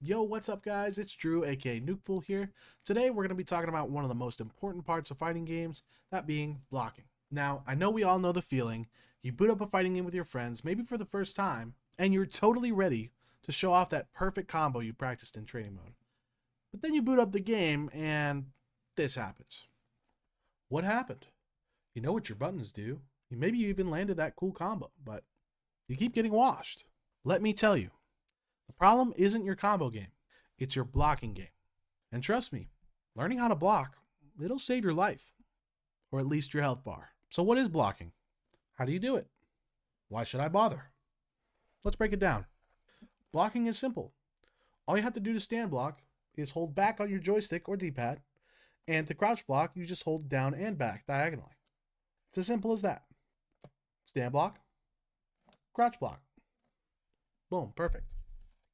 Yo, what's up guys? It's Drew, aka Nukepool here. Today we're going to be talking about one of the most important parts of fighting games, that being blocking. Now, I know we all know the feeling. You boot up a fighting game with your friends, maybe for the first time, and you're totally ready to show off that perfect combo you practiced in training mode. But then you boot up the game and this happens. What happened? You know what your buttons do. Maybe you even landed that cool combo, but you keep getting washed. Let me tell you. The problem isn't your combo game, it's your blocking game. And trust me, learning how to block, it'll save your life, or at least your health bar. So what is blocking? How do you do it? Why should I bother? Let's break it down. Blocking is simple. All you have to do to stand block is hold back on your joystick or D-pad, and to crouch block, you just hold down and back diagonally. It's as simple as that. Stand block, crouch block. Boom, perfect.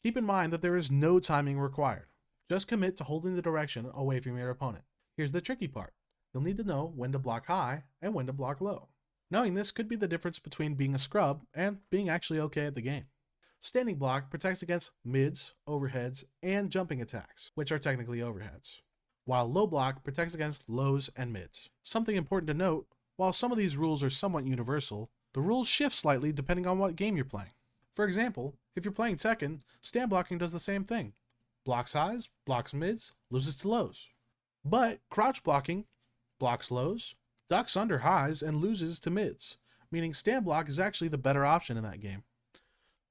Keep in mind that there is no timing required. Just commit to holding the direction away from your opponent. Here's the tricky part. You'll need to know when to block high and when to block low. Knowing this could be the difference between being a scrub and being actually okay at the game. Standing block protects against mids, overheads, and jumping attacks, which are technically overheads. While low block protects against lows and mids. Something important to note, while some of these rules are somewhat universal, the rules shift slightly depending on what game you're playing. For example, if you're playing Tekken, stand blocking does the same thing. Blocks highs, blocks mids, loses to lows. But crouch blocking blocks lows, ducks under highs, and loses to mids, meaning stand block is actually the better option in that game.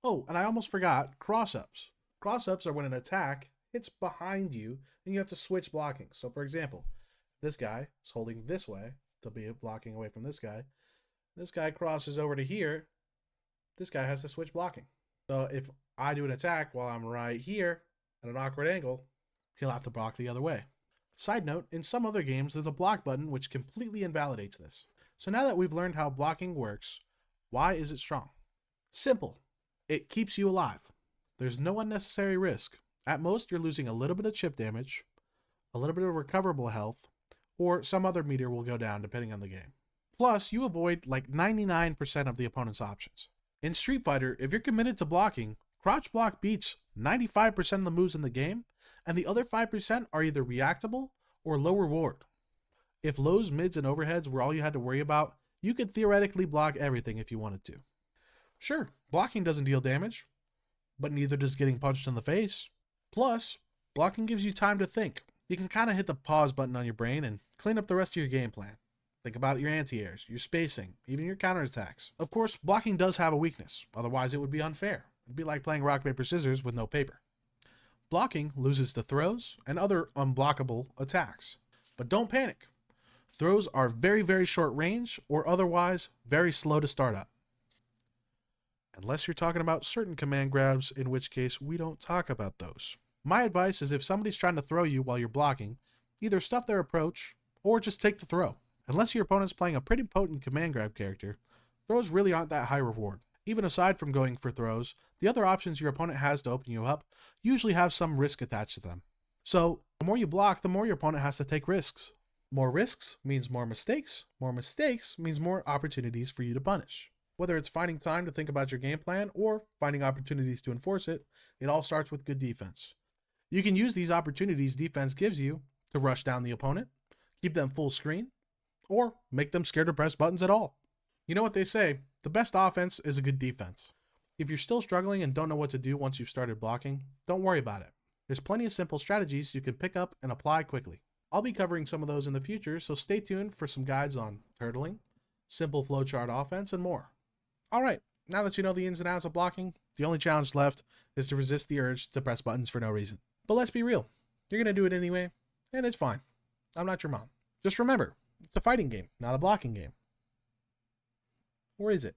Oh, and I almost forgot, cross-ups. Cross-ups are when an attack hits behind you and you have to switch blocking. So for example, this guy is holding this way to be blocking away from this guy. This guy crosses over to here. This guy has to switch blocking. So if I do an attack while I'm right here at an awkward angle, he'll have to block the other way. Side note, in some other games, there's a block button which completely invalidates this. So now that we've learned how blocking works, why is it strong? Simple. It keeps you alive. There's no unnecessary risk. At most, you're losing a little bit of chip damage, a little bit of recoverable health, or some other meter will go down depending on the game. Plus, you avoid like 99% of the opponent's options. In Street Fighter, if you're committed to blocking, crouch block beats 95% of the moves in the game, and the other 5% are either reactable or low reward. If lows, mids, and overheads were all you had to worry about, you could theoretically block everything if you wanted to. Sure, blocking doesn't deal damage, but neither does getting punched in the face. Plus, blocking gives you time to think. You can kind of hit the pause button on your brain and clean up the rest of your game plan. Think about your anti-airs, your spacing, even your counterattacks. Of course, blocking does have a weakness, otherwise it would be unfair. It'd be like playing rock, paper, scissors with no paper. Blocking loses to throws and other unblockable attacks. But don't panic. Throws are very, very short range or otherwise very slow to start up. Unless you're talking about certain command grabs, in which case we don't talk about those. My advice is if somebody's trying to throw you while you're blocking, either stuff their approach or just take the throw. Unless your opponent's playing a pretty potent command grab character, throws really aren't that high reward. Even aside from going for throws, the other options your opponent has to open you up usually have some risk attached to them. So, the more you block, the more your opponent has to take risks. More risks means more mistakes means more opportunities for you to punish. Whether it's finding time to think about your game plan or finding opportunities to enforce it, it all starts with good defense. You can use these opportunities defense gives you to rush down the opponent, keep them full screen, or make them scared to press buttons at all. You know what they say, the best offense is a good defense. If you're still struggling and don't know what to do once you've started blocking, don't worry about it. There's plenty of simple strategies you can pick up and apply quickly. I'll be covering some of those in the future, so stay tuned for some guides on turtling, simple flowchart offense, and more. Alright, now that you know the ins and outs of blocking, the only challenge left is to resist the urge to press buttons for no reason. But let's be real, you're going to do it anyway, and it's fine. I'm not your mom. Just remember, it's a fighting game, not a blocking game. Or is it?